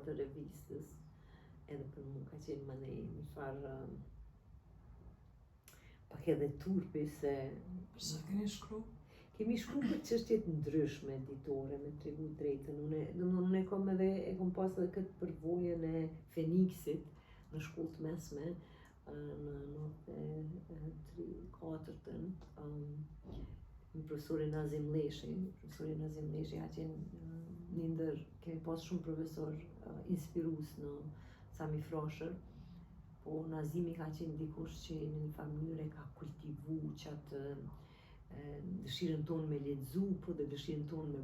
të revistës, edhe për mu ka qenë më një farë pak edhe turpi se... Përsa keni shkru? Kemi shkru për çështjet ndryshme ditore, me tregu drejtën. Unë e kom pas edhe këtë përvojën e Feniksit në shkollë të mesme, në 93-4-ën, me profesorin Nazim Leshi. Profesori Nazim Leshi ka qenë një ndër, kemi pas shumë profesor inspirues në Sami Frosher, po Nazimi ka qenë dikush që në një farë mënyrë ka kultivu qatë dëshirën tonë me lexu, po dhe dëshirën tonë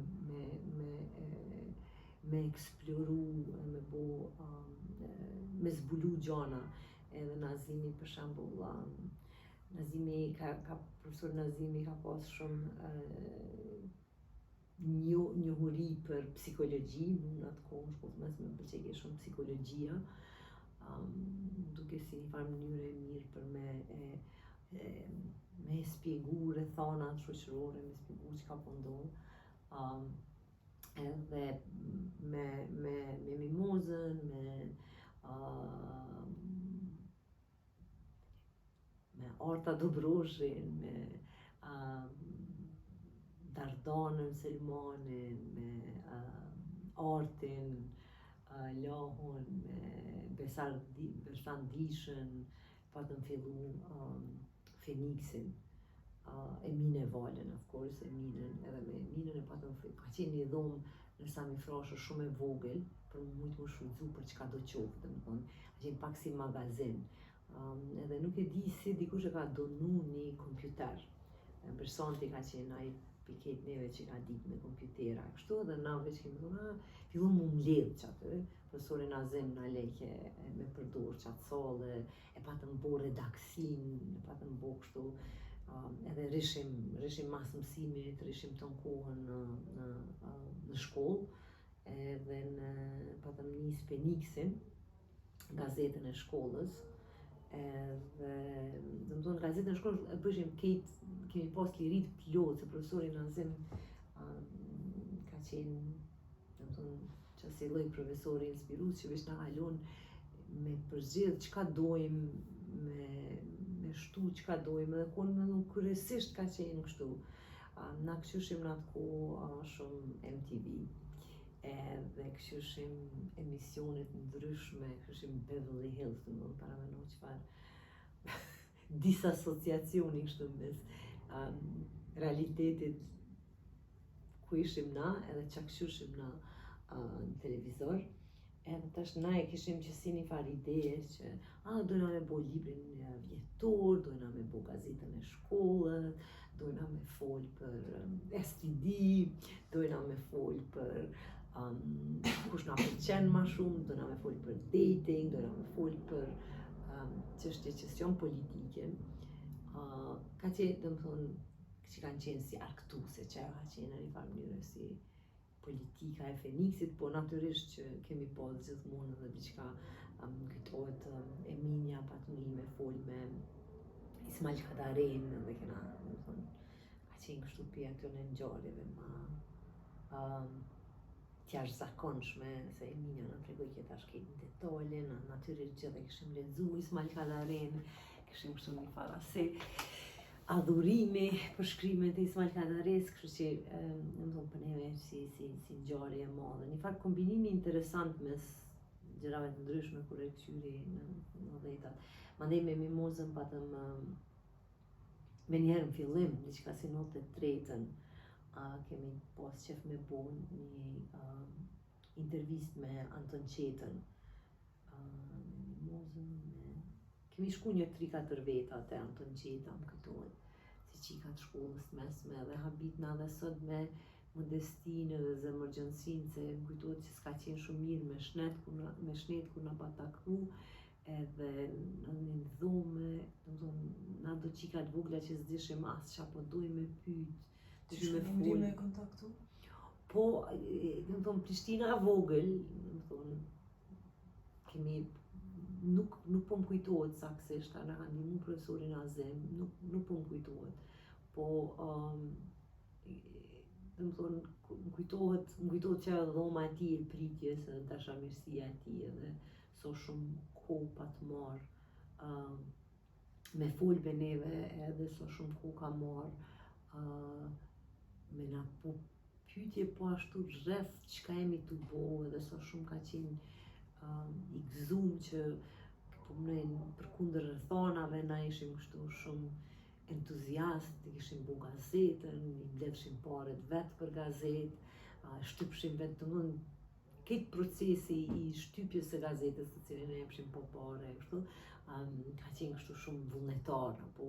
me eksploru, me zbulu gjana. Edhe Nazimi për shembull, profesor Nazimi ka pas shumë njohuri për psikologji, në atë kohë, shkollë mesme më pëlqej shumë psikologjia, duke si një farë mënyrë e mirë për me spjegu rrethanat shoqërore, me spjegu çka po ndodh, edhe me Mimozën, me Arta Dobroshin, me Dardanën Selmanin, me Artin Lahun, me Bersan Dishën, patëm fillu Feniksin, Emine Valen, of course, Eminen, edhe me Eminen e patëm fillu. Ka qenë një dhomë në Sami Frosher shumë e vogël, për mujtë më shfrytzu për çka do qoftë, domethënë, ka qenë pak si magazin. Edhe nuk e di si dikush e ka donu një kompjuter. Bersanti ka qenë ai piket neve që ka ditë me kompjutera, kështu edhe na veç kemi thonë, fillon mu mbledh qatë, profesori Nazim na lejke me përdor qatë sallë, e patëm bo redaksin, e patëm bo kështu, edhe rishim mas mësimit, rishim të në kohën në shkollë, edhe patëm njës Feniksin, gazetën e shkollës, edhe dhe më tonë gazetën e shkollës e bëshim kemi pas lirit plot, se profesori Nazim ka qenë, dhe më tonë, që si lloj profesori inspirus që veç na halon me përgjith çka dojmë, me shtu çka dojmë, edhe konë kryesisht ka qenë kështu. Na këshyshim në atë kohë shumë MTV, edhe këshyshim emisionet ndryshme, këshyshim Beverly Hills, të më para me në qëfar disasociacioni kështu mes realitetit ku ishim na, edhe qa këshyshim na në televizor, edhe tash na e kishim që si një farë ideje që dojna me bo librin vjetor, dojna me bo gazetën e shkollët, dojna me fol për STD, dojna me fol për kush na pëlqen ma shumë, dojna me fol për dating, dojna me fol për çështje që s'janë politike. Ka qenë, dhe më thonë, që kanë qenë si arktuse, që ka qenë në një farë mënyrë si politika e Feniksit, po natyrisht që kemi pas gjithmonë edhe diçka kujtohet Eminia Patmi me fol me Ismail Kadarin, dhe kena, dhe më thonë, ka qenë kështu pia këto në ngjarjeve ma t'jashtë-zakonshme, se Eminia na tregoi që tash kemi detale, natyrisht gjithë e kishim lexu Ismail Kadarin, kishim kështu një farë si adhurimi për shkrimet e Ismail Kadares, kështu që në më thonë për neve si ngjarje e madhe. Një farë kombinimi interesant mes gjërave të ndryshme kur e këshyri në dhejtat. Mandej me Mimozën patëm me njerë në fillim, diçka si 93-ën, kemi pas qef me bo një intervist me Anton Qetën. Mimozën, kemi shku një 3-4 veta te Anton Qeta, më këtohet, si qikat shkollës mesme, dhe habitna dhe sot me modestinë dhe zemërgjënsinë, se më kujtohet që s'ka qenë shumë mirë me shnet kur na pa taku, edhe në një dhome, na do qikat vogla që s'dishim as qa po doj me pyt, Ti shumë ndi me kontaktu? Po, në thonë, Prishtina vogël, në thonë, kemi nuk po më kujtohet saksisht, na ka ndihmu profesori Nazim, nuk po më kujtohet. Po, më thonë, më kujtohet që dhoma e tij e pritjes edhe dashamirësia e tij edhe so shumë kohë pa të marrë me fol me neve edhe so shumë kohë ka marrë me na po pyetje po ashtu rreth çka jemi tu bo edhe so shumë ka qenë i gëzum që po mënojnë përkundër rrethanave na ishim kështu shumë entuziast, i kishim bu gazetën, i mbledhshim paret vetë për gazetë, shtypshim vetë, domethënë këtë procesi i shtypjes së gazetës të cilën ne jepshim po pare kështu, ka qenë kështu shumë vullnetar, apo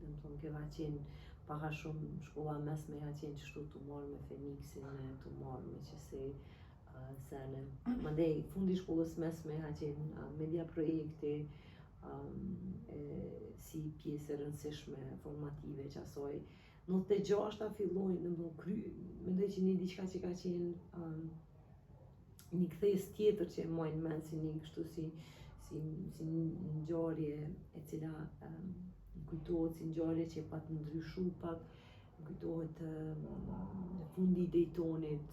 domethënë ka qenë paka shumë shkolla mesme ka qenë kështu tu marrë me Feniksin, tu marrë me qëse sene. Mandej fundi i shkollës mesme ka qenë media projekti, si pjesë e rëndësishme formative që asoj. 96-a fillojnë, mendoj që një diçka që ka qenë një kthesë tjetër që e mojnë mend si një kështu si një ngjarje e cila kujtohet si ngjarje që e pat ndryshu pak, kujtohet fundi i Daytonit,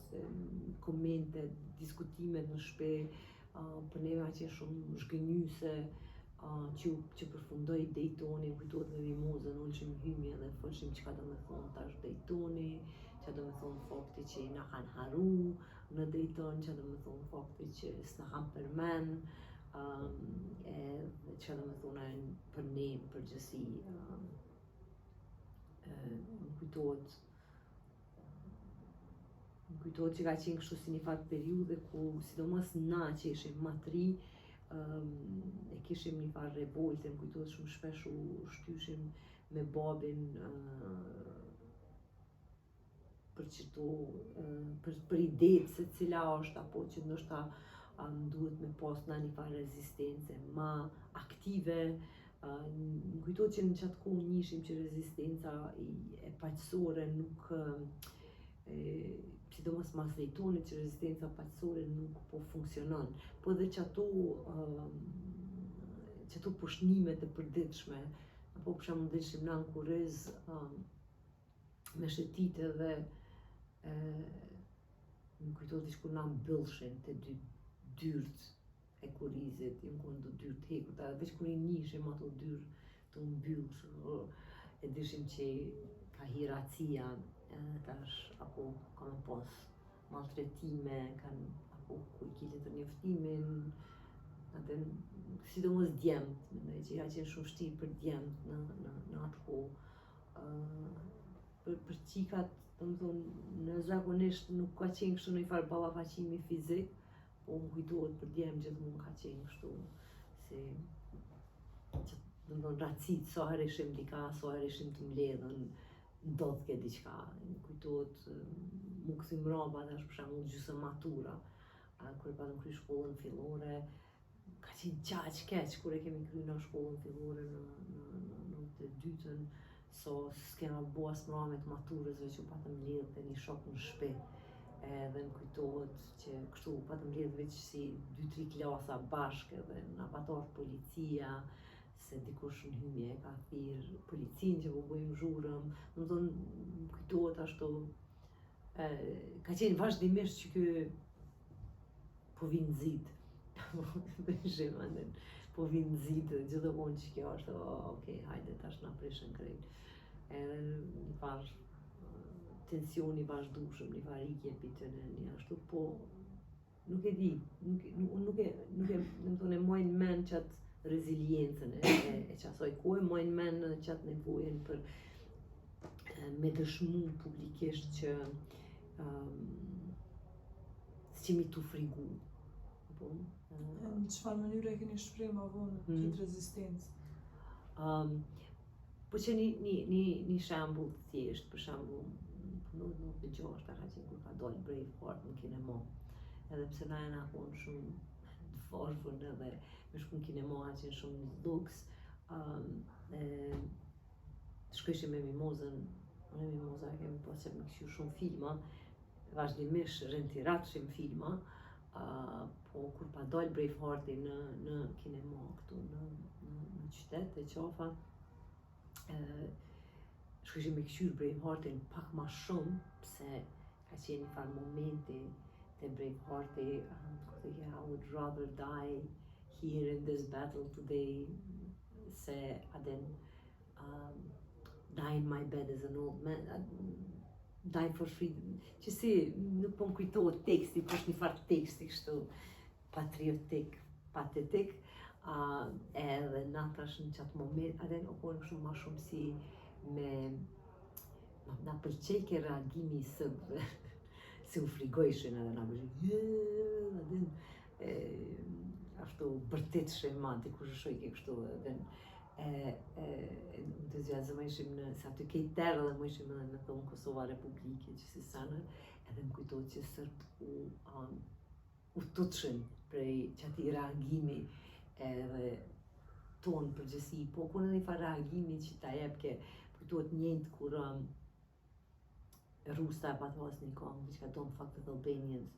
komente, diskutimet në shtëpi, për neve që shumë zhgënjyse, që përfundoi Daytoni, kujtohet me Mimozën, ulshim hymi edhe folshim çka do me thonë tash Daytoni, çka do me thonë fakti që na kanë haru në Dayton, çka do me thonë fakti që s'na kanë përmend, çka do me thonë për ne përgjithësi. Më kujtohet që ka qenë kështu si një fat periudhe ku sidomos na që ishim ma të ri, e kishim një farë revolte, më kujtohet shumë shpesh u shtyshim me babin për qëto, për idetë se cila është, apo që ndoshta duhet me pas na një farë rezistence ma aktive. Më kujtohet që në qatë kohë njishim që rezistenca e paqësore nuk sidomos mas Daytonit që rezistenca paqësore nuk po funksionon, po edhe që ato pushnimet e përditshme, apo për shembull dilshim na në Kurriz me shëtite dhe më kujtohet diçkur na mbyllshin te dy dyrt e Kurrizit, jo në do dyrt hekuta, veç kur i njishim ato dyrt të mbyllshë, e dishim që ka hierarcia tash, apo ka me pas maltretime, apo ku i kile të njoftimin, atë sidomos djemt, mendoj që ka qenë shumë vështirë për djemt në atë kohë. Për qikat, në zakonisht nuk ka qenë kështu një farë ballafaqimi fizik, po më kujtohet për djemt gjithmonë ka qenë kështu si racit, sa herë ishim dika, sa herë ishim të mbledhën, ndodh ke diçka. Më kujtohet mu kthym mrapa tash për shembull gjysmë matura, kur e patëm kry shkollën fillore, ka qenë qaq keq kur e kemi kry në shkollën fillore në të dytën, so s'kena bo as mramet maturës veç u patëm mbledh te një shok në shtëpi. Edhe më kujtohet që kështu patëm mbledh veç si 2-3 klasa bashkë edhe na patar policia, se dikush në hymje ka thirr policin që po bëjmë zhurëm, më kujtohet ashtu, ka qenë vazhdimisht që ky po vinë nxit, po vinë nxit gjithmonë që kjo është, okej, hajde tash na prishën krejt. Edhe një farë tensioni vazhdueshëm, një farë ikje pitën një ashtu, po nuk e di, nuk e mojnë mend qatë reziliencën e qasoj kohë, mojnë mend qatë nevojën për me dëshmu publikisht që s'jemi tu frigu. Në çfarë mënyre e keni shpreh ma vonë këtë rezistencë? Po që një shembull thjesht, për shembull, në 96 ka qenë kur ka dalë Braveheart në kinema, edhe pse na jena konë shumë të varfër edhe me shku në kinema ka qenë shumë një luks, shkojshim me Mimozën, me Mimoza kemi pas që me këshu shumë filma, vazhdimisht rentirashim filma, po kur pa dalë Bravehearti në kinema këtu në qytet e qafa, shkëshim me këshyrë Braveheartin pak ma shumë, pse ka qenë një farë momenti të Bravehearti, I would rather die here in this battle today, se die in my bed as an old man, die for freedom. Që si, nuk po më kujtohet teksti, po është një farë teksti kështu patriotik, patetik, edhe na tash në qatë moment, u pojnë kështu ma shumë si na pëlqej ke reagimi i sërbëve, si u frigojshin edhe na pëlqej, ashtu bërtit shema, dikush e shoj ke kështu, entuziazmojshim në, sa të kej terë dhe më ishim edhe në thonë Kosova Republike, që si sanë, edhe më kujtojtë që sërbë u tutshin prej qati reagimi edhe tonë përgjësi, po kur edhe i fa reagimi që ta jep ke kujtojtë njëjtë kur Rusta e patë vas një kongë, që ka don't fuck with Albanians,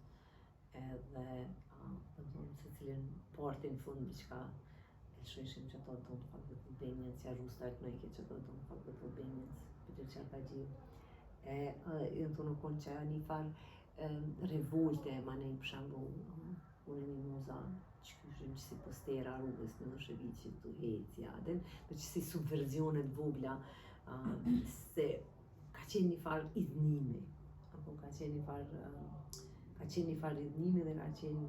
edhe se cilin partin fund që ka shojshim që ato don't fuck with Albanians, që Rusta e të nëjke që ato don't fuck with Albanians, për që që ata gjithë. Në të nuk konë që një farë revolte ma nej për shambull, unë një muza që kyshim që si postera rrugës në Noshevicit të hecja, dhe që si subverzionet vogla, se ka qenë një farë idhnimi, apo ka qenë një farë idhnimi dhe ka qenë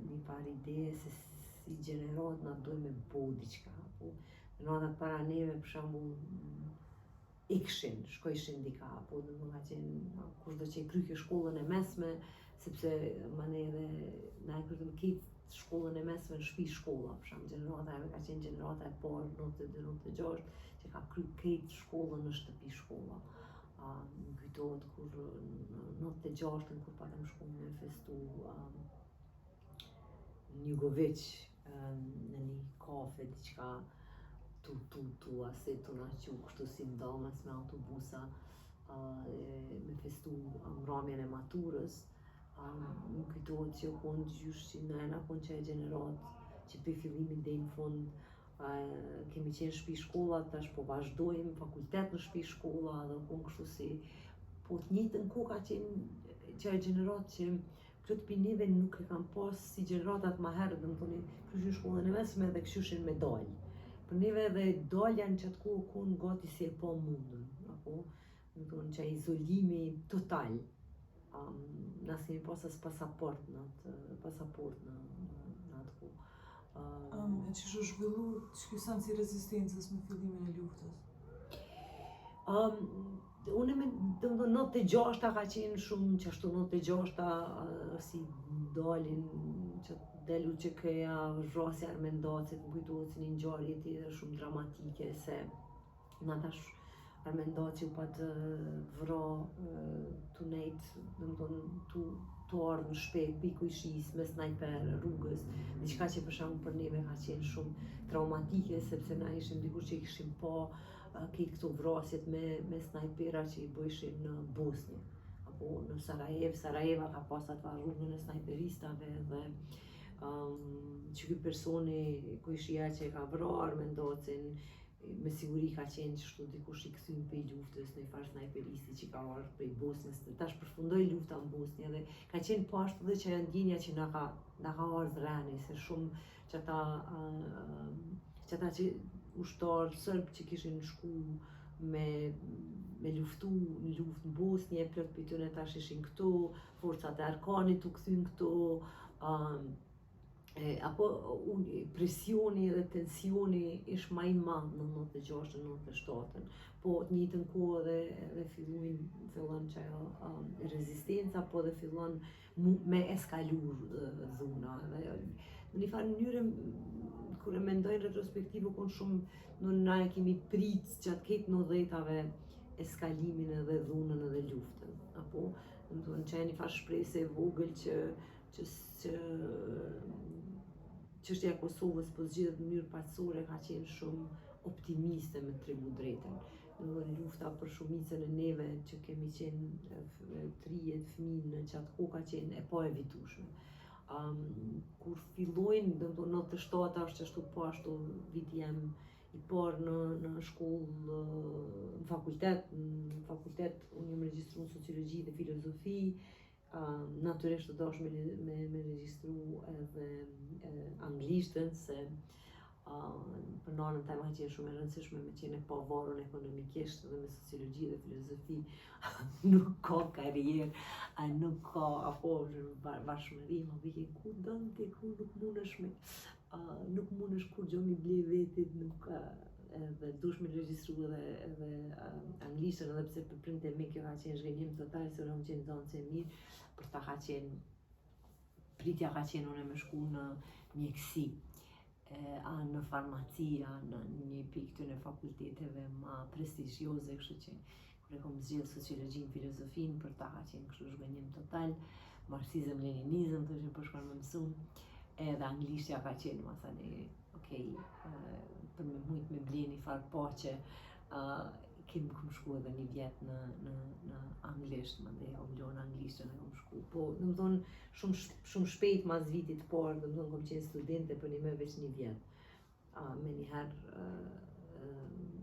një farë ideje se si gjenerat na dojnë me bo diqka, apo në atat para neve për shambull ikshin, shkojshin dika, apo dhe më ka qenë kushdo që i kryke shkollën e mesme, sepse ma ne edhe na e krytëm kitë shkollën e mesme në shpi shkolla, për shambull gjenerata e ka qenë gjenerata e parë, 92-96, që ka kryt këtë shkollën në shtëpi shkolla. Më kujtohet kur në 96-ën kur patëm shku me festu në Jugovic, në një kafe, diqka asetu na që kështu si mdalmes me autobusa, me festu mramjen e maturës, më kujtohet që konë gjysh që nëjna konë që e gjenerat, që për fillimin dhe në fund, kemi qenë shpi shkolla, tash po vazhdojmë fakultet në shpi shkolla, dhe konë kështu si, po të njëjtën kohë ka qenë që e gjenerat që këtë pinive nuk e kam pas si gjeneratat ma herë, dhe më thoni, kështu shkollën e mesme dhe këshushin me dalj. Për neve dhe dalja në qatë kohë konë gati si e pa mundën, apo, më thonë që izolimi total, nësë kemi pas as pasaport në atë kohë. E që shu zhvillu që kjo sensi rezistencës me fillimin e luftës? Unë me 96-ta ka qenë shumë që ashtu 96-ta si dalin që delu që këja rrasja Armendacit, më kujtohet si një ngjarje tjetër shumë dramatike se në tash Armendaci u pat vra të nejtë, të ardhë në shpejt, piku i shis, me snajper, rrugës, diçka që për shembull për neve ka qenë shumë traumatike, sepse na ishim dikur që i kishim pa këtë këto vrasjet me snajpera që i bëjshin në Bosnjë, apo në Sarajeva ka pas atë rrugën e snajperistave dhe që ky personi kujshia që e ka vrarë Armendacin, me siguri ka qenë që shtu dikush i kthym prej luftës, në farë snajperisti që ka ardhur prej Bosnjës, tash përfundoi lufta në Bosnjë dhe ka qenë po ashtu dhe që ndjenja që na ka ardhur rani, se shumë që ata që ushtarë sërbë që kishin shku me luftu në luftë në Bosnjë, plot për tyre tash ishin këtu, forcat e Arkanit u kthyn këtu, apo presioni dhe tensioni ish ma i madh në 96-97, po të njëjtën kohë dhe fillon që ajo rezistenca, po dhe fillon me eskalur dhuna. Në një farë mënyrë, kur e mendoj në retrospektivë, konë shumë na e kemi prit gjatë këtë 90-tave eskalimin edhe dhunën edhe luftën. Apo, në të në që e një farë shprese e vogël që çështja e Kosovës po zgjidhet në mënyrë paqësore ka qenë shumë optimiste me tregu drejtën. Në lufta për shumicën e neve që kemi qenë trijet fëmijë në qatë kohë ka qenë e pa evitueshme. Kur fillojnë, do të 97-ta është ashtu po ashtu viti jam I parë në shkollë, në fakultet, unë jam regjistru në sociologji dhe filozofi, natyrisht të dosh me regjistru edhe anglishtën, se për nanën time ka qenë shumë e rëndësishme me qenë e pavarur ekonomikisht dhe me sociologji dhe filozofi nuk ka karrierë, nuk ka bashkëmëri, ma vike ku dënë ti, ku nuk mundesh kur gjo mi ble vetit, nuk edhe dush me regjistru edhe anglishtën, edhe pse për prindë e mi kjo ka qenë zhgënjim total, se unë qenë zonë që mirë, për ta ka qenë, pritja ka qenë unë me shku në mjekësi, në farmaci, në një pikë të në fakulteteve ma prestigjioze, kështu që kur e kom zgjedhë sociologjin, filozofin, për ta ka qenë kështu zhgënjim total, marxizëm, leninizëm, të që përshkon më mësum, edhe anglishtja ka qenë, ma thani, okej, për me mujt me bli një farë pache, kemë kom shku edhe një vjetë në anglisht, më dhe o mlo në anglishtën e kom shku, po në më thonë shumë shpejt mas vitit parë, në më thonë kom qenë studente për një me veç një vjetë, me njëherë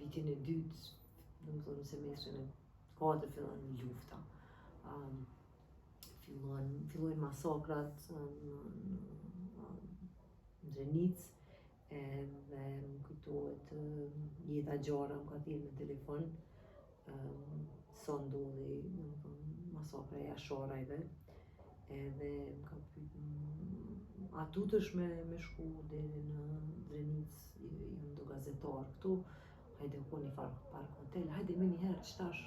vitin e dytë, në më thonë semestrin e 4 fillon një lufta, fillojnë masakrat në Drenicë, edhe më kujtohet jeta gjara më ka thirrë me telefon, sa ndodhi masakra e Asharajve, edhe më ka pyet a tutesh me shku deri në Drenicë, jam do gazetar këtu, hajde ko një park hotel, hajde me njëherë qëtash,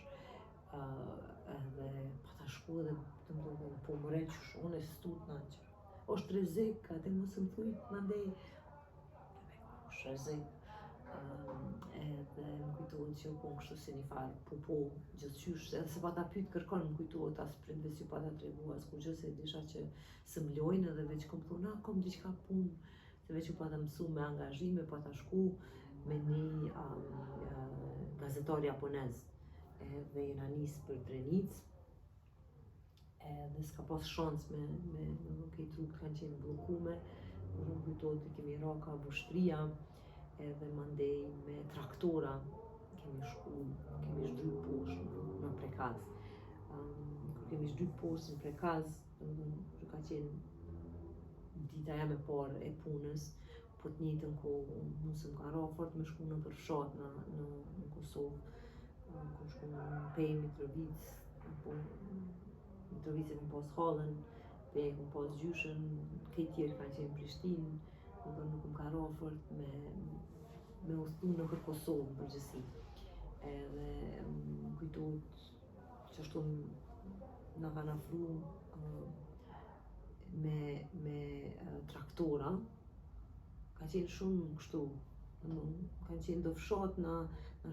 edhe pa ta shku edhe të më do po më rejtë që unë e stut në që është rrezik, atë mos më thujt mandej është rrezik, edhe më kujtohet që po kështu si një farë po gjithqysh, edhe se pa ta pyet kërkon më kujtohet as prindve si pa ta tregu as kur gjë, se disha që së mlojnë edhe veç kom thonë, kom diçka punë, se veç u pa ta mësu me angazhime, pa ta shku me një gazetar japonez, edhe jena nisë për Drenicë, edhe s'ka pas shans me këtë rrugë kanë qenë bllokume, kur më kujtohet të kemi ra ka vushtria, edhe mandej me traktora kemi shdryp poshtë në Prekaz. Kur kemi shdryp poshtë në Prekaz, që ka qenë dita jam e parë e punës, po të njëjtën kohë musëm ka ra fort me shku në për fshat në Kosovë, ku shku në Pej, Mitrovic, apo Mitrovicë kom pas hallën, Pej kom pas gjyshen, këtë tjerë kanë qenë Prishtinë, nuk më ka ra fort me udhëtu në për Kosovë në përgjithësi. Edhe më kujtohet që ashtu na kanë afru me traktora, ka qenë shumë kështu, kanë qenë do fshat, na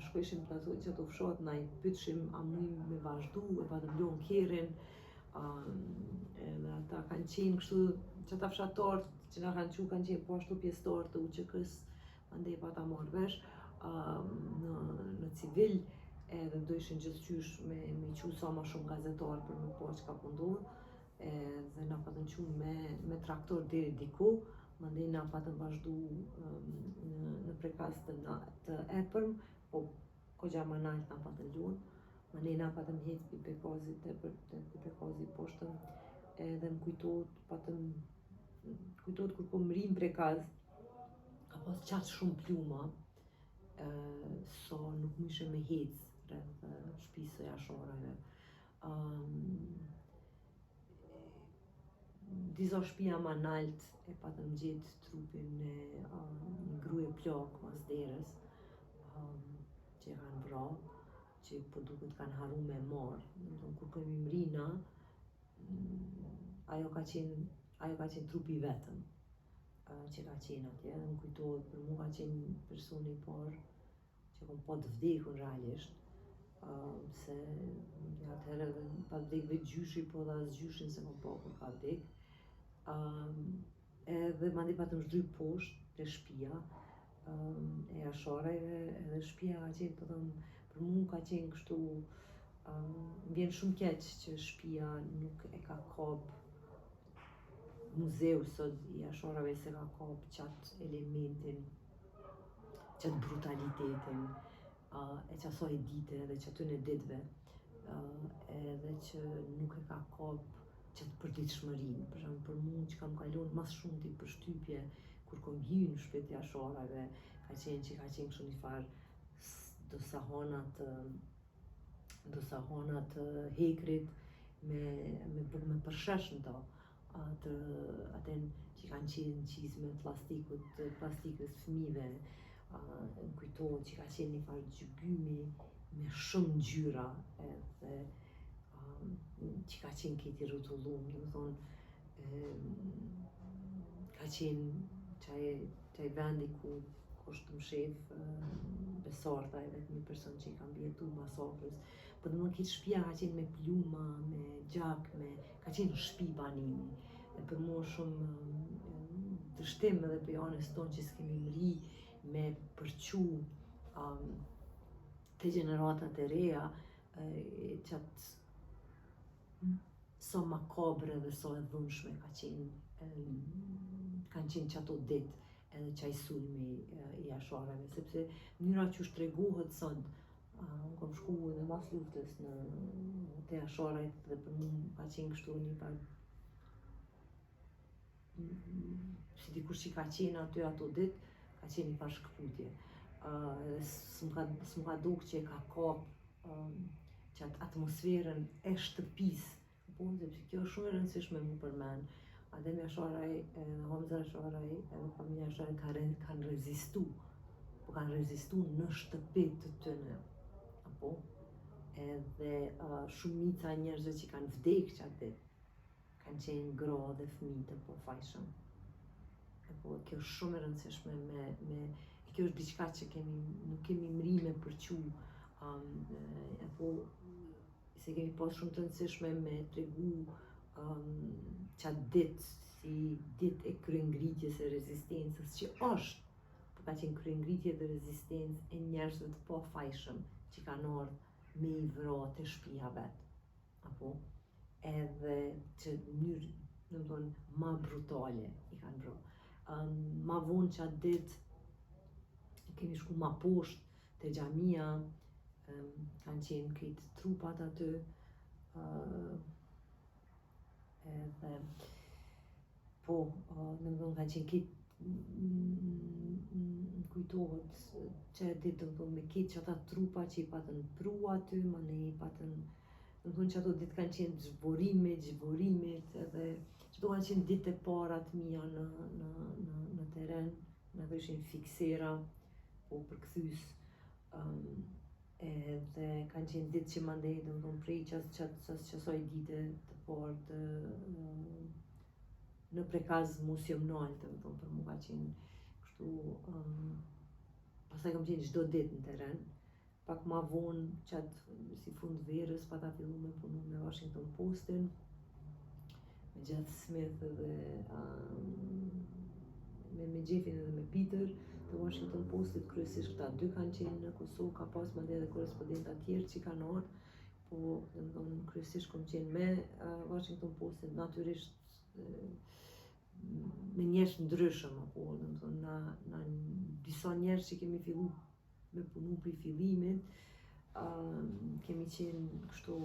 shkojshim të ato që të fshat, na I pyetshim a mujm me vazhdu, e pa të mblon kerrin, edhe ata kanë qenë kështu, që ata fshatarët që na kanë qenë po ashtu pjesëtarë të UÇK-s, andej pa ta marrë vesh, në civil, edhe do ishin gjithqysh me qu sa ma shumë gazetarë për më po çka po ndodh, edhe na patën qu me traktor deri diku, mandej na patën vazhdu në Prekaz të epërm, po kogja ma nalt na patën luan, mandej na patën hec pi Prekazit tepër, pi Prekazit poshtëm, edhe më kujtohet kur po më ri në Prekaz, ka pas qatë shumë pluma, so nuk mëshe me hec rreth shtëpisë së Asharajve. Disa shtëpia ma nalt e patëm gjetë trupin e një gruje plak mas derës, që e kanë vra, që po duket kanë haru me marë. Kur kemi mrina, ajo ka qenë trupi vetëm që ka qenë atje, dhe më kujtohet për mu ka qenë personi I parë që kom pa të vdekur realisht, se atëherë edhe pa vdek veç gjyshi, po dhe as gjyshin se kom pa kur ka vdek, edhe mandej patëm shdryp poshtë te shtëpia e Asharajve, edhe shtëpia ka qenë, po them, për mu ka qenë kështu, vjen shumë keq që shtëpia nuk e ka kap muzeu sot I Asharajve, se ka kap qatë elementin qatë brutalitetin e që asoj dite dhe që aty në ditve edhe që nuk e ka kop qatë përditshmërinë. Për shembull për mua që kam kalon mas shumë ti përshtypje kur kom hyrë në shtëpitë e Asharave, ka qenë kështu një farë do sahonat hekrit me përshesh në to. Aten që kanë qenë qizme plastikës fëmijëve, më kujtohet që ka qenë një farë gjygymi me shumë ngjyra edhe që ka qenë këti rrotullum, ka qenë qaj vendi ku është mshef Besarta e vetë një person që i kam bjetu masakrës. Po domethënë këtë shtëpia ka qenë me pluma, me gjak, ka qenë shtëpi banimi. E për mua shumë dështim edhe për janës tonë që s'kemi mri me përqu të gjeneratat e reja qatë so makabre dhe so e dhunshme kanë qenë qato ditë edhe qaj sulmi i Asharave, sepse mënyra që tregohet sot, unë kom shku edhe mas luftës te Asharajt dhe për mua ka qenë kështu një farë si dikush që ka qenë aty ato ditë, ka qenë një farë shkëputje. S'm ka duk që e ka kap qatë atmosferën e shtëpisë, sepse kjo është shumë e rëndësishme mu përmen. Ademi Asharaj, Hamza Asharaj, edhe familja Asharaj kanë rezistu, po kanë rezistu në shtëpit të tëne, apo? Edhe shumica njerëzve që kanë vdekë qatë ditë, kanë qenë gra dhe fëmijë të pafajshëm. Apo, kjo është shumë e rëndësishme kjo është diçka që nuk kemi mri me përqu, apo se kemi pas shumë të rëndësishme me tregu qatë ditë si ditë e kryengritjes e rezistencës që është, po ka qenë kryengritje dhe rezistencë e njerëzve të pafajshëm që kanë ardhur me i vra të shtëpia vet, apo edhe që mënyrë, domethënë, ma brutale i kanë vra. Ma vonë qatë ditë kemi shku ma poshtë te xhamia, kanë qenë këtë trupat aty, edhe po, domethënë kanë qenë këtë kujtohet që ditë domethënë me këtë që ata trupa që i patën pru aty, mandej i patën, domethënë që ato ditë kanë qenë zhburimit, edhe çdo kanë qenë ditë e para të mia në teren, na ishin fiksera, po përkthys, edhe kanë qenë ditë që mandej domethënë prej qasoj dite të parë në prekaz musional, domethënë për mua ka qenë kështu, pastaj kam qenë çdo ditë në teren, pak ma vonë qatë si fund verës pata fillu me punu me Washington Postin, me Jeff Smith dhe me Jeffin edhe me Peter të Washington Postit, kryesisht këta dy kanë qenë në Kosovë, ka pas mandej edhe korrespondentë tjerë që kanë ardhur, po domethënë kryesisht kam qenë me Washington Postin, natyrisht me njerëz ndryshëm, apo domethënë na disa njerëz që kemi fillu me punu prej fillimit, kemi qenë kështu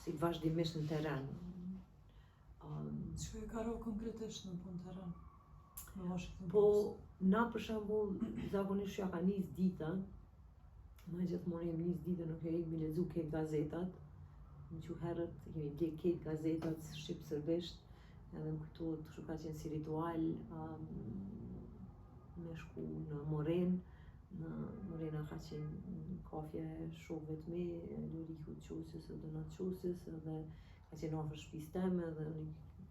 si vazhdimisht në teren. Çka e ka rrë konkretisht në punë teren? Po, na për shembull, zakonisht ja ka nis dita, ma gjithmonë jemi nis dita, nuk e jemi lexu këtë gazetat, në që herët kemi blek këtë gazetat shqip-serbisht, edhe më kujtohet kështu ka qenë si ritual me shku në Moren, në Morena ka qenë kafje shokëve të mi, Loriku të Qosës edhe Donat Qosës, edhe ka qenë afër shtëpisë teme, dhe unë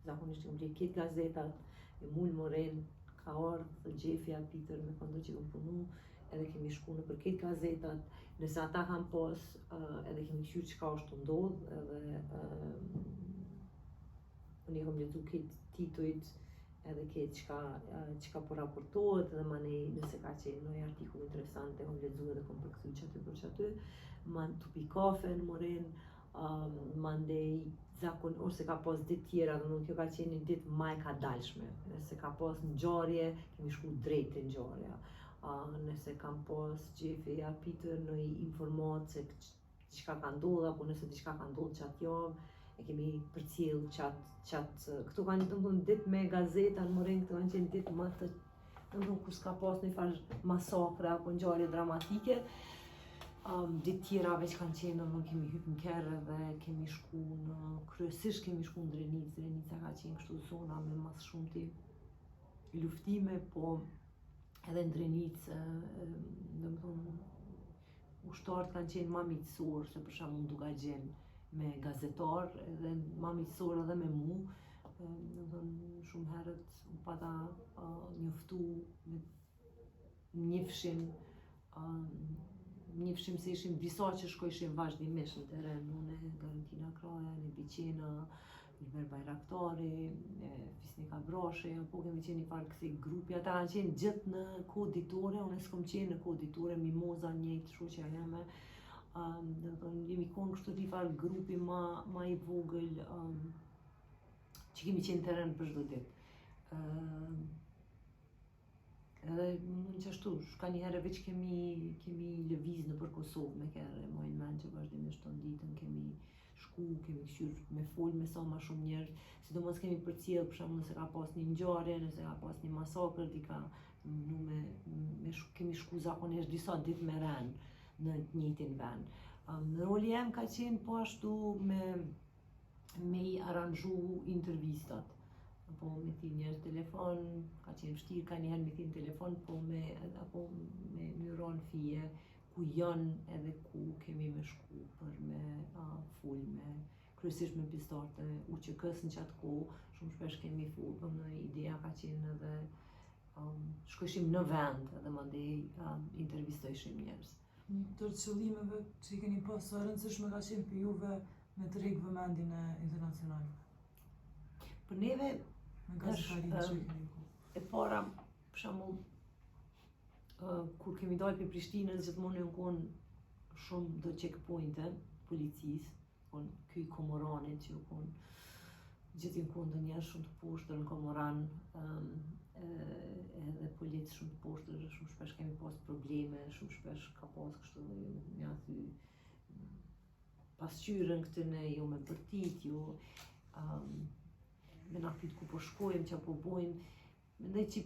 zakonisht kemi blek këtë gazetat, e mull Moren, ka ardhur Gjefja, Peter me kondo që kom punu, edhe kemi shku në për këtë gazetat, nëse ata kanë pas, edhe kemi qyrë çka është ndodh, edhe unë i kom lexu këtë titujt, edhe këtë çka po raportohet, edhe manej nëse ka qenë ndonjë artikull interesant, e kom lexu edhe kom përkthy çaty për çaty, tupi kafe në Moren, mandej zakon ose ka pas ditë tjera, domethënë kjo ka qenë një ditë më e kadalshme, nëse ka pas ngjarje, kemi shku drejt te ngjarja. nëse kam pas gjefe ja pitër në informat se diçka ka ndodhur apo nëse diçka ka ndodhur qatë javë, e kemi përcjell këtu kanë domethënë ditë me gazeta në Morin, këtu kanë qenë ditë më të domethënë kur s'ka pas një farë masakre apo ngjarje dramatike. Ditë tjera veç kanë qenë, domethënë kemi hyrë në kerë dhe kemi shku kryesisht kemi shku në Drenica. Drenica ka qenë kështu zona me mas shumti luftime, po edhe në Drenica, domethënë ushtarët kanë qenë ma miqësor, se për shembull duka gjenë me gazetar, edhe ma miqësor edhe me mu. Domethënë shumë herët u pata njoftu, njefshim se ishim disa që shkojshim vazhdimisht në teren, unë Valentina Kraja, në Biqena, Liber Bajraktari, Fisnika Brashe, po kemi qenë një farë kësi grupi, ata kanë qenë gjithë në kohë ditore, unë s'kom qenë në kohë ditore, Mimoza njëjtë shoqja jeme, jemi konë kështu një farë grupi ma i vogël që kemi qenë teren për çdo ditë. Edhe në qashtu, ka një herë veç kemi lëviz në për Kosovë me kere, mojnë men që vazhdimisht të ditën kemi shku, kemi këshyrë me fol me sa ma shumë njerëz, sidomos kemi përcjell për shembull nëse ka pas një ngjarje, nëse ka pas një masakër, kemi shku zakonisht disa ditë me ren në të njëjtin vend. Roli jem ka qenë po ashtu me i aranzhu intervistat. Po me ti njerë telefon, ka qenë vështirë ka njëherë me ti në telefon, apo me ron fije ku janë edhe ku kemi me shku për me full me kryesisht me pjesëtarët e UÇK-s në qatë kohë, shumë shpesh kemi full, po në ideja ka qenë edhe shkojshim në vend edhe mandej intervistojshim njerëz. Tërë qëllimeve që i keni pas së rëndësishme ka qenë për juve me të rikë vëmendjen e internacional? Për neve e para, për shembull, kur kemi dalë për Prishtinës, gjithmonë janë konë shumë do checkpointe policisë, ky Komoranit që konë gjithë janë konë ndonjëherë shumë të poshtër në Komoran, edhe policë shumë të poshtër, shumë shpesh kemi pas probleme, shumë shpesh ka pas kështu ja thy pasqyrën këtë ne jo me bërtit, jo me na pyet ku po shkojmë, që po bojmë, mendoj që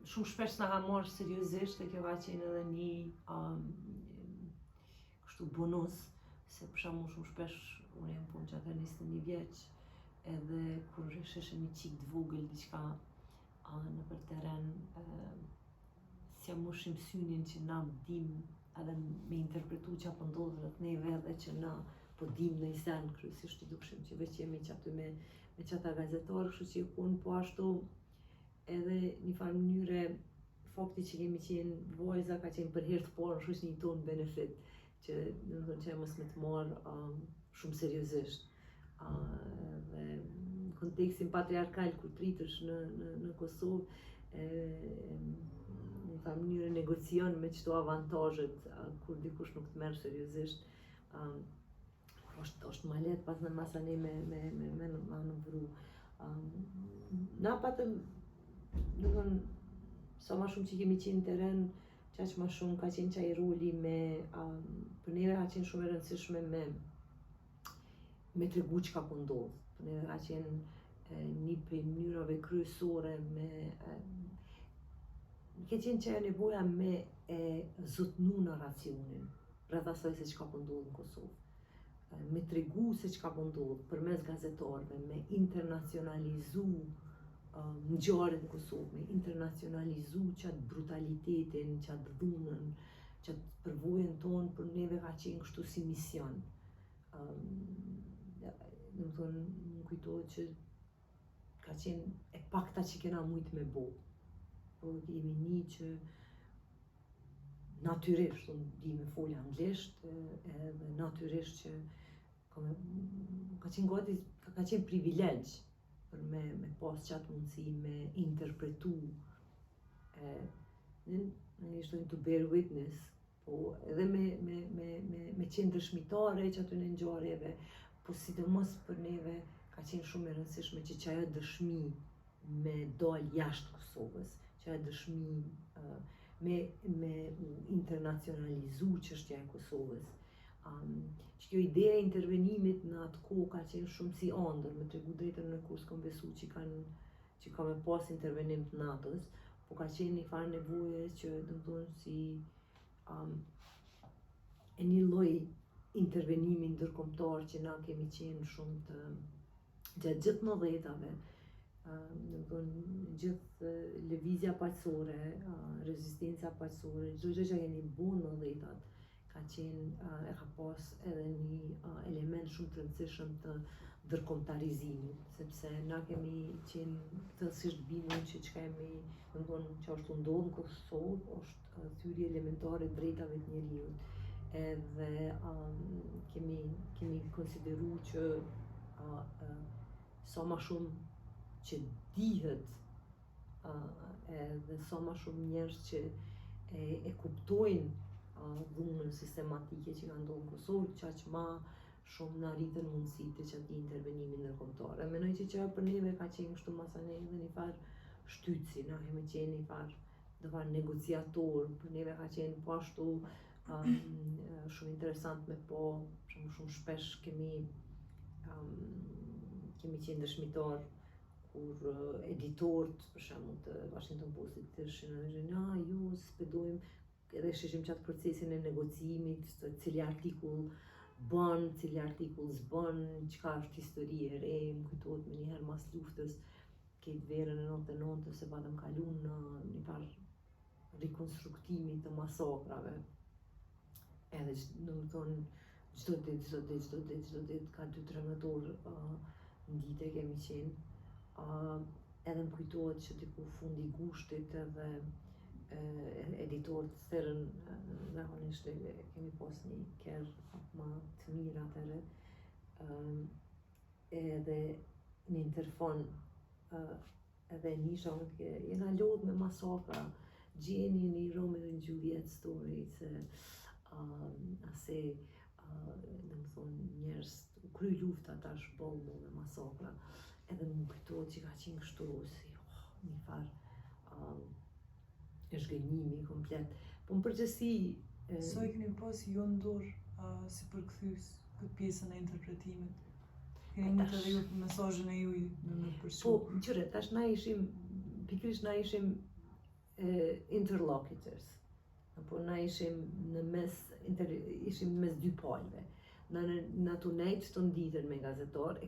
shumë shpesh s'na ka marrë seriozisht, e kjo ka qenë edhe një kështu bonus, se për shembull shumë shpesh unë jam punë që atër 21 vjeç, edhe kur sheshe një qik të vogël diçka në për teren, s'ja moshim synin që na dim edhe me interpretu që apo ndodhë rreth neve edhe që na po dim në i sen, kryesisht i dukshim që veç jemi që aty me qata gazetarë, kështu që unë po ashtu edhe një farë mënyre fakti që kemi qenë vajza ka qenë për herë të parë në shoqërinë tonë benefit, që domethënë që mos me të marrë shumë seriozisht. Dhe në kontekstin patriarkal kur pritesh në Kosovë, në farë mënyre negocion me çdo avantazhet kur dikush nuk të merr seriozisht. është ma letë pas në masani me nëvru. Na patëm, domethënë, sa ma shumë që kemi qenë teren, qaq ma shumë ka qenë qaj roli me, për neve ka qenë shumë e rëndësishme me tregu që ka po ndodhë. Për neve ka qenë një prej mënyrave kryesore me, ke qenë që e nevoja me zotnu narracionin, rreth asaj se që ka po ndodhë në Kosovë. Me tregu se që ka po ndodhë përmes gazetarëve, me internacionalizu ngjarjet në Kosovë, me internacionalizu qatë brutalitetin, qatë dhunën, qatë përvojën tonë për neve ka qenë kështu si mision. Domethënë, më kujtohet që ka qenë e pakta që kena mujt me bo. Po jemi një që natyrisht, unë di me folë anglisht, edhe natyrisht që ka qenë privilegj për me pas qatë mundësi me interpretu, në ishtojnë to bear witness, po edhe me qenë dëshmitare që aty në ngjarjeve, po sidomos për neve ka qenë shumë e rëndësishme që ajo dëshmi me dalë jashtë Kosovës, që e dëshmi me internacionalizu çështja e Kosovës. Që kjo ideja e intervenimit në atë kohë ka qenë shumë si ëndër, me tregu drejtën në kur s'kom besu që ka me pas intervenim të NATO-s, po ka qenë një farë nevoje që domethënë si e një lloj intervenimi ndërkombëtar që na kemi qenë shumë të gjatë gjithë 90-tave, domethënë gjithë lëvizja paqësore, rezistenca paqësore, çdo gjë që kemi bën në 90-tat ka qenë e ka pas edhe një element shumë të rëndësishëm të ndërkombëtarizimit, sepse na kemi qenë thellësisht bindur që çka kemi, domethënë që është ndodhur në Kosovë, është thyrje elementare e drejtave të njerëzit. Edhe kemi konsideruar që sa më shumë që dihet edhe sa më shumë njerëz që e kuptojnë dhunën sistematike që ka ndodhur në Kosovë, qaq ma shumë na rritën mundësitë që ati intervenimi ndërkombëtar. E mendoj që për neve ka qenë kështu masane edhe një farë shtytsi, na kemi qenë një farë negociator, për neve ka qenë po ashtu shumë interesant me po, shumë shpesh kemi qenë dëshmitar kur editorët, për shembull të Washington Postit të ishin jo, s'pedojmë, edhe shishim qatë procesin e negociimit, cili artikull bën, cili artikull s'bën, çka është histori e re, më kujtohet me njëherë mas luftës, këtë verën e 99-ës se patëm kalu në një farë rikonstruktimi të masakrave. Edhe domethënë çdo ditë ka 2-3 motor ndite kemi qenë. Edhe më kujtohet që diku fundi i gushtit edhe editorët thërën zakonisht kemi pas një kerë ma të mirë atëre, edhe në interfon edhe nisha jena lodh me masakra, gjeni një Romeo and Juliet story se ase domethënë njerëz u kry lufta tash bollë me masakra, edhe më kujtohet që ka qenë kështu si një farë e zhgënjimi komplet. Po në përgjithësi Sa e keni pas ju në dorë si përkthyes këtë pjesën e interpretimit? Keni mund të ju mesazhin e juaj në përsëri? Po, qyre, tash na ishim interlocutors. Po na ishim në mes dy palëve. Në ato nejtë të nditën me gazetar, e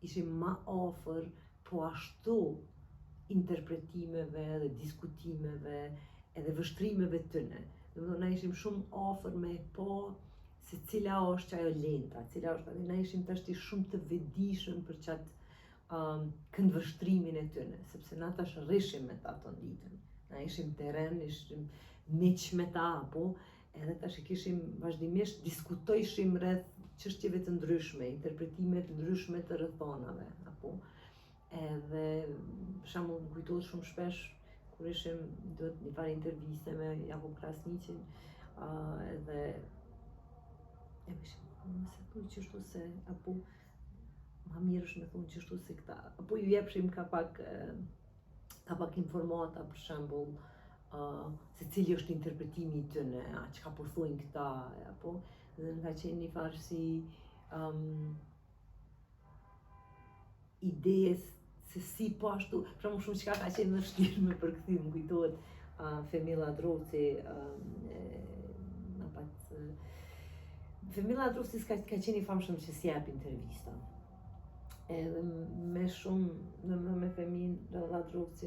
ishim ma afër po ashtu interpretimeve dhe diskutimeve edhe vështrimeve tëne. Domethënë na ishim shumë afër me po se cila është ajo lenta, na ishim tashti shumë të vetëdijshëm për qatë këndvështrimin e tëne, sepse na tash rrishim me ta të nditën. Na ishim terren, ishim miq me ta, apo edhe tash kishim vazhdimisht diskutojshim rreth çështjeve të ndryshme, interpretime të ndryshme të rrethonave, apo edhe për shembull më kujtohet shumë shpesh kur ishim duhet një farë interviste me Jakub Krasniqin, edhe ishim mëse thuj qështu se apo ma mirë është me thonë qështu se këta, apo ju jepshim ka pak informata për shembull se cili është interpretimi i tyne, çka po thojnë këta, apo dhe nga qenë një farë si idejes se si po ashtu, për shembull shumë çka ka qenë vështirë me përkthim, më kujtohet Femilla Drovci, Femilla Drovci ka qenë i famshëm që s'jap intervista. Edhe me shumë, me Femilla Drovci